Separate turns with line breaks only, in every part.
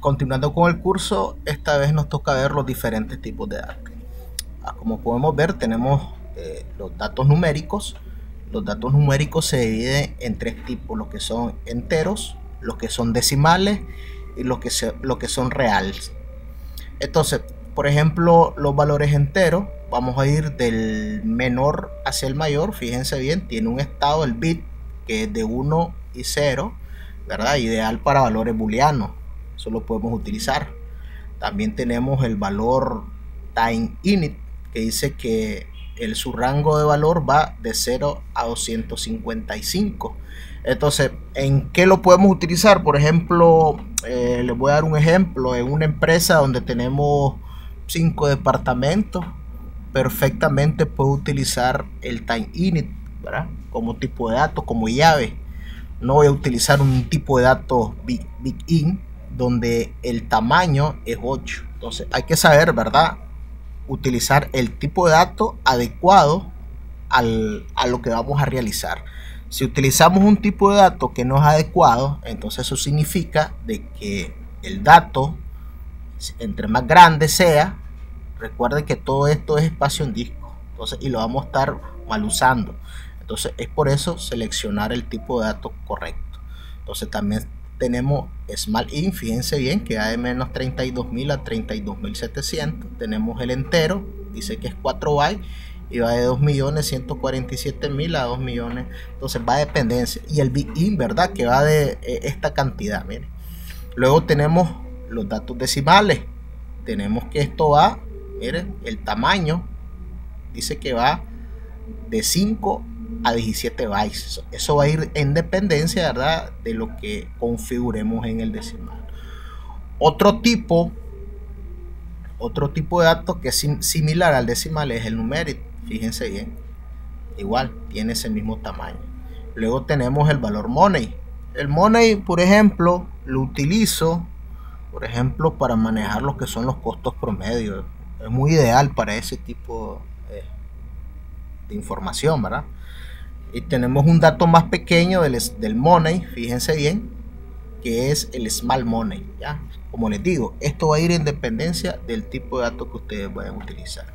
Continuando con el curso, esta vez nos toca ver los diferentes tipos de datos. Como podemos ver, tenemos los datos numéricos. Los datos numéricos se dividen en tres tipos: los que son enteros, los que son decimales y los que son reales. Entonces, por ejemplo, los valores enteros, vamos a ir del menor hacia el mayor. Fíjense bien, tiene un estado, el bit, que es de 1 y 0, ¿verdad? Ideal para valores booleanos, eso lo podemos utilizar. También tenemos el valor time init, que dice que su rango de valor va de 0 a 255. Entonces, ¿en qué lo podemos utilizar? Por ejemplo, les voy a dar un ejemplo. En una empresa donde tenemos 5 departamentos, perfectamente puedo utilizar el time init, ¿verdad?, como tipo de datos, como llave. No voy a utilizar un tipo de datos big int donde el tamaño es 8. Entonces hay que saber, ¿verdad?, utilizar el tipo de datos adecuado a lo que vamos a realizar. Si utilizamos un tipo de datos que no es adecuado, entonces eso significa de que el dato, entre más grande sea, recuerden que todo esto es espacio en disco, entonces, y lo vamos a estar mal usando. Entonces es por eso seleccionar el tipo de datos correcto. Entonces también tenemos small int, fíjense bien, que va de menos 32.000 a 32.700. Tenemos el entero, dice que es 4 bytes y va de 2.147.000 a 2 millones. Entonces va de dependencia. Y el big int, ¿verdad?, que va de esta cantidad. Miren. Luego tenemos los datos decimales. Tenemos que esto va, miren, el tamaño dice que va de 5 a 17 bytes. Eso va a ir en dependencia, ¿verdad?, de lo que configuremos en el decimal. Otro tipo de datos que es similar al decimal es el numérico. Fíjense bien, igual tiene ese mismo tamaño. Luego tenemos el valor money. El money, por ejemplo, lo utilizo, por ejemplo, para manejar lo que son los costos promedios. Es muy ideal para ese tipo de información, ¿verdad? Y tenemos un dato más pequeño del money, fíjense bien, que es el small money, ¿ya? Como les digo, esto va a ir en dependencia del tipo de datos que ustedes vayan a utilizar.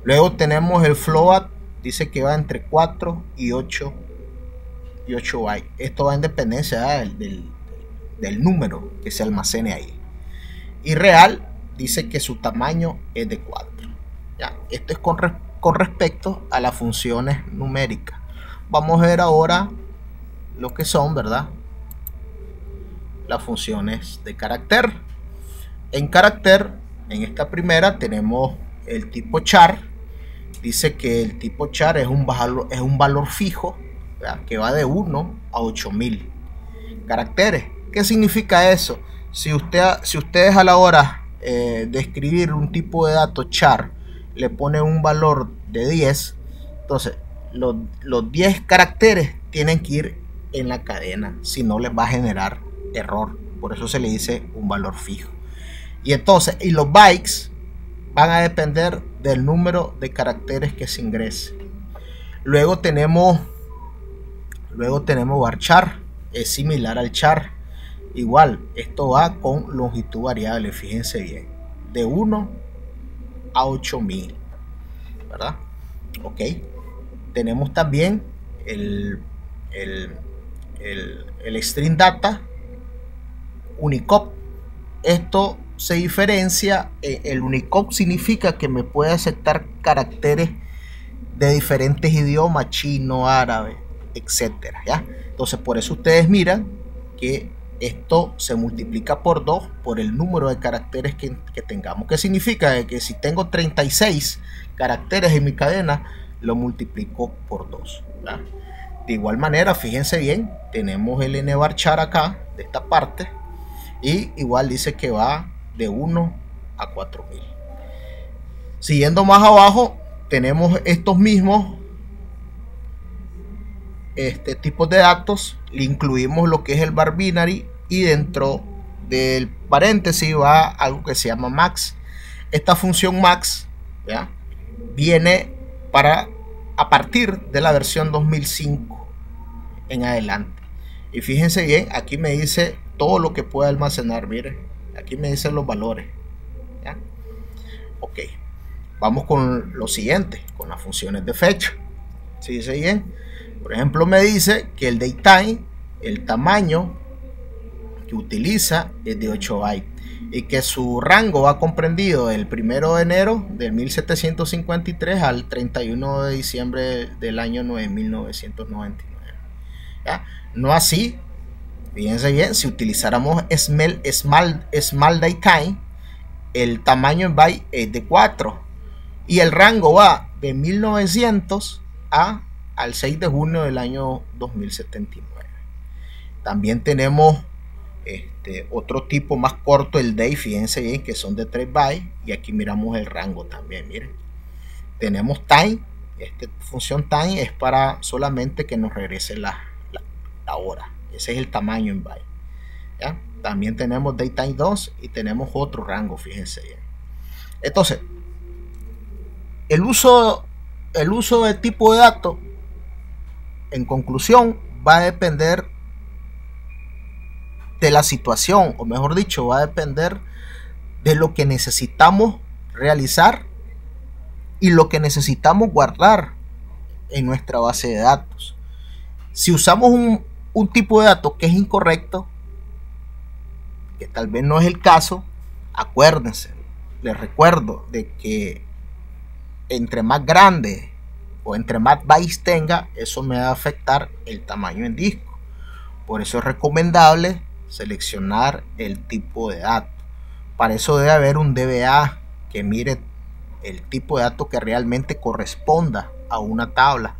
Luego tenemos el float, dice que va entre 4 y 8 bytes. Esto va en dependencia del número que se almacene ahí. Y real dice que su tamaño es de 4. ¿Ya? Esto es con respecto a las funciones numéricas. Vamos a ver ahora lo que son, ¿verdad?, las funciones de carácter. En carácter, en esta primera tenemos el tipo char. Dice que el tipo char es un valor fijo, ¿verdad?, que va de 1 a 8000 caracteres. ¿Qué significa eso? Si ustedes a la hora de escribir un tipo de datos char le ponen un valor de 10, entonces los 10 caracteres tienen que ir en la cadena, si no les va a generar error. Por eso se le dice un valor fijo. Y entonces, y los bytes van a depender del número de caracteres que se ingrese. Luego tenemos varchar, es similar al char. Igual, esto va con longitud variable, fíjense bien, de 1 a 8000, ¿verdad? Ok. Tenemos también el string data Unicode. Esto se diferencia. El Unicode significa que me puede aceptar caracteres de diferentes idiomas, chino, árabe, etcétera, ¿ya? Entonces por eso ustedes miran que esto se multiplica por 2 por el número de caracteres que tengamos. ¿Qué significa? Que si tengo 36 caracteres en mi cadena, lo multiplico por 2, ¿verdad? De igual manera, fíjense bien, tenemos el nvarchar acá, de esta parte, y igual dice que va de 1 a 4000. Siguiendo más abajo, tenemos estos mismos tipos de datos. Le incluimos lo que es el var binary, y dentro del paréntesis va algo que se llama max. Esta función max, ¿ya?, viene a partir de la versión 2005 en adelante. Y fíjense bien, aquí me dice todo lo que puede almacenar. Miren, Aquí me dicen los valores. ¿Ya? Ok, vamos con lo siguiente, con las funciones de fecha. ¿Sí dice bien? Por ejemplo, me dice que el datetime, el tamaño que utiliza es de 8 bytes y que su rango va comprendido del 1 de enero del 1753 al 31 de diciembre del año 9999. ¿Ya? No así, fíjense bien, si utilizáramos small datetime, el tamaño en byte es de 4 y el rango va de 1900 al 6 de junio del año 2079. También tenemos otro tipo más corto, el day, fíjense bien que son de 3 bytes, y aquí miramos el rango también. Miren, tenemos time, esta función time es para solamente que nos regrese la hora, ese es el tamaño en byte. ¿Ya? También tenemos datetime 2 y tenemos otro rango, fíjense bien. Entonces, el uso de tipo de datos, en conclusión, va a depender de la situación, o mejor dicho, va a depender de lo que necesitamos realizar y lo que necesitamos guardar en nuestra base de datos. Si usamos un tipo de datos que es incorrecto, que tal vez no es el caso, acuérdense, les recuerdo de que entre más grande o entre más bytes tenga, eso me va a afectar el tamaño en disco. Por eso es recomendable seleccionar el tipo de datos. Para eso debe haber un DBA que mire el tipo de datos que realmente corresponda a una tabla,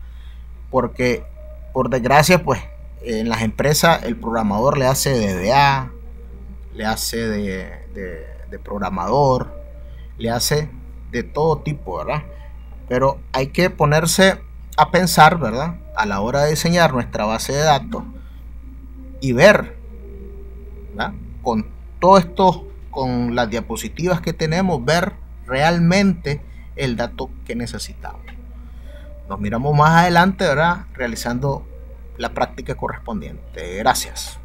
porque por desgracia pues en las empresas el programador le hace de DBA, le hace de programador, le hace de todo tipo, ¿verdad? Pero hay que ponerse a pensar, ¿verdad?, a la hora de diseñar nuestra base de datos y ver, ¿verdad?, con todo esto, con las diapositivas que tenemos, ver realmente el dato que necesitamos. Nos miramos más adelante, ¿verdad?, realizando la práctica correspondiente. Gracias.